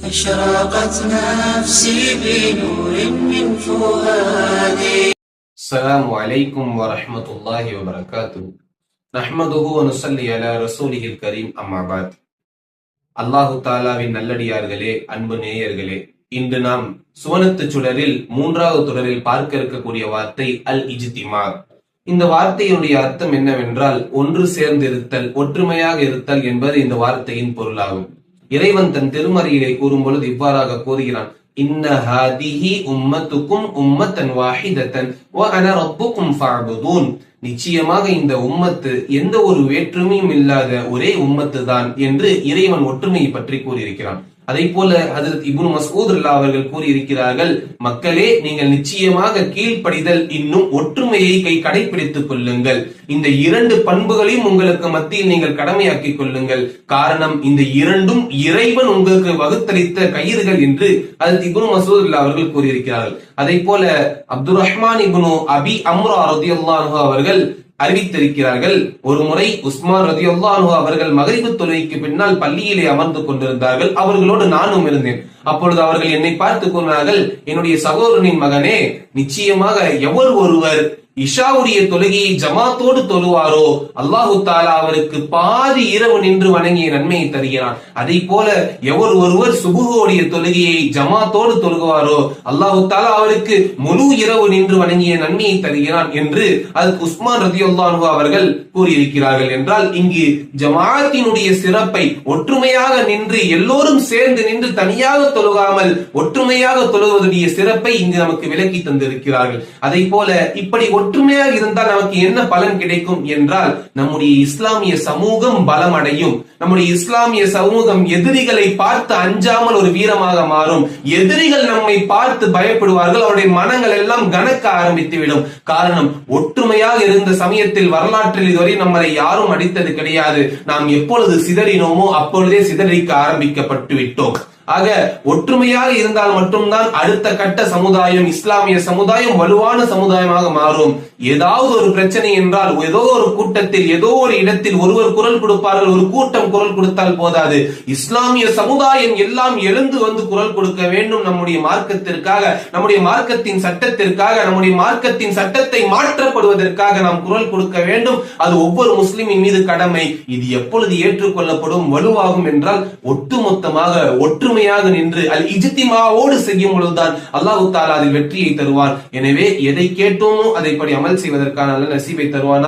أشرقت نفسي بنور من فؤادي. السلام عليكم ورحمة الله وبركاته. نحمده ونصلي على رسوله الكريم أما بعد. அல்லாஹு தாலாவின் நல்லடியார்களே, அன்பு நேயர்களே, இன்று நாம் சுவனத்து சுடரில் 3வது தொடரில் பார்க்க இருக்கக்கூடிய வார்த்தை அல் இஜ்திமா. இந்த வார்த்தையினுடைய அர்த்தம் என்னவென்றால் ஒன்று சேர்ந்திருத்தல், ஒற்றுமையாக இருத்தல் என்பது இந்த வார்த்தையின் பொருளாகும். இறைவன் தன் திருமறையிலே கூறும் பொழுது இவ்வாறாக கூறுகிறான், இன்ன ஹாதிஹி உம்மத்துக்கும் உம்மத்தன் வாஹிதத்தன் வ அன ரப்புக்கும் ஃபஅபுதூன். நிச்சயமாக இந்த உம்மத்து எந்த ஒரு வேற்றுமையும் இல்லாத ஒரே உம்மத்து தான் என்று இறைவன் ஒற்றுமையை பற்றி கூறியிருக்கிறான். அதை போல ஹஜ்ரத் இப்னு மஸ்ஊத் ரலியல்லாஹு அவர்கள் கூறியிருக்கிறார்கள், மக்களே, நீங்கள் நிச்சயமாக கீழ்ப்படிதல் இன்னும் ஒற்றுமையை கடைபிடித்துக் கொள்ளுங்கள். இந்த 2 பண்புகளையும் உங்களுக்கு மத்தியில் நீங்கள் கடமையாக்கிக் கொள்ளுங்கள். காரணம், இந்த 2ம் இறைவன் உங்களுக்கு வகுத்தளித்த கயிறுகள் என்று ஹஜ்ரத் இப்னு மஸ்ஊத் ரலியல்லாஹு அவர்கள் கூறியிருக்கிறார்கள். அதை போல அப்துர் ரஹ்மான் இப்னு அபி அம்ரா ரலியல்லாஹு அன்ஹு அவர்கள் அறிவித்திருக்கிறார்கள், ஒரு முறை உஸ்மான் ரலியல்லாஹு அன்ஹு அவர்கள் மக்ரிபு தொழுகைக்கு பின்னால் பள்ளியிலே அமர்ந்து கொண்டிருந்தார்கள். அவர்களோடு நானும் இருந்தேன். அப்பொழுது அவர்கள் என்னை பார்த்து கூறினார்கள், என்னுடைய சகோதரனின் மகனே, நிச்சயமாக எவர் ஒருவர் இஷாவுடைய தொழுகையை ஜமாத்தோடு தொழுவாரோ அல்லாஹு தாலா அவருக்கு பாதி இரவு நின்று வணங்கிய நன்மையை தருகிறான். அதை போல எவர் ஒருவர் சுபுஹுடைய தொழுகையை ஜமாத்தோடு தொழுகுவாரோ அல்லாஹு தாலா அவருக்கு முழு இரவு நின்று வணங்கிய நன்மையை தருகிறான் என்று அது உஸ்மான் ரலியல்லாஹு அன்ஹு அவர்கள் கூறியிருக்கிறார்கள். என்றால் இங்கு ஜமாத்தினுடைய சிறப்பை, ஒற்றுமையாக நின்று எல்லோரும் சேர்ந்து நின்று தனியாக தொழுகாமல் ஒற்றுமையாக தொழுவதுடைய சிறப்பை இங்கு நமக்கு விளக்கி தந்திருக்கிறார்கள். அதை போல இப்படி ஒற்றுமையாக இருந்தால் நமக்கு என்ன பலன் கிடைக்கும் என்றால், நம்முடைய இஸ்லாமிய சமூகம் பலமடையும். நம்முடைய இஸ்லாமிய சமூகம் எதிரிகளை பார்த்து அஞ்சாமல் ஒரு வீரமாக மாறும். எதிரிகள் நம்மை பார்த்து பயப்படுவார்கள். அவருடைய மனங்கள் எல்லாம் கனக்க ஆரம்பித்துவிடும். காரணம், ஒற்றுமையாக இருந்த சமயத்தில் வரலாற்றில் இதுவரை நம்மளை யாரும் அடித்தது கிடையாது. நாம் எப்பொழுது சிதறினோமோ அப்பொழுதே சிதறிக்க ஆரம்பிக்கப்பட்டு விட்டோம். ஆக ஒற்றுமையாக இருந்தால் மட்டும்தான் அடுத்த கட்ட சமுதாயம், இஸ்லாமிய சமுதாயம் வலுவான சமுதாயமாக மாறும். ஏதாவது ஒரு பிரச்சனை என்றால் ஏதோ ஒரு கூட்டத்தில், ஏதோ ஒரு இடத்தில் ஒருவர் குரல் கொடுப்பார்கள், ஒரு கூட்டம் குரல் கொடுத்தால் போதாது. இஸ்லாமிய சமுதாயம் எல்லாம் எழுந்து வந்து குரல் கொடுக்க வேண்டும். நம்முடைய மார்க்கத்திற்காக, நம்முடைய மார்க்கத்தின் சட்டத்திற்காக, நம்முடைய மார்க்கத்தின் சட்டத்தை மாற்றப்படுவதற்காக நாம் குரல் கொடுக்க வேண்டும். அது ஒவ்வொரு முஸ்லிமின் மீது கடமை. இது எப்பொழுது ஏற்றுக்கொள்ளப்படும், வலுவாகும் என்றால் ஒட்டுமொத்தமாக ஒற்றுமையாக நின்று அல் இஜ்திமாவோடு செய்யும் பொழுதுதான் அல்லாஹ் தஆலா அதில் வெற்றியை தருவான். எனவே எதை கேட்டோமோ அதைப்படி அமல் செய்வதற்கான நல்ல நசீபை தருவான்.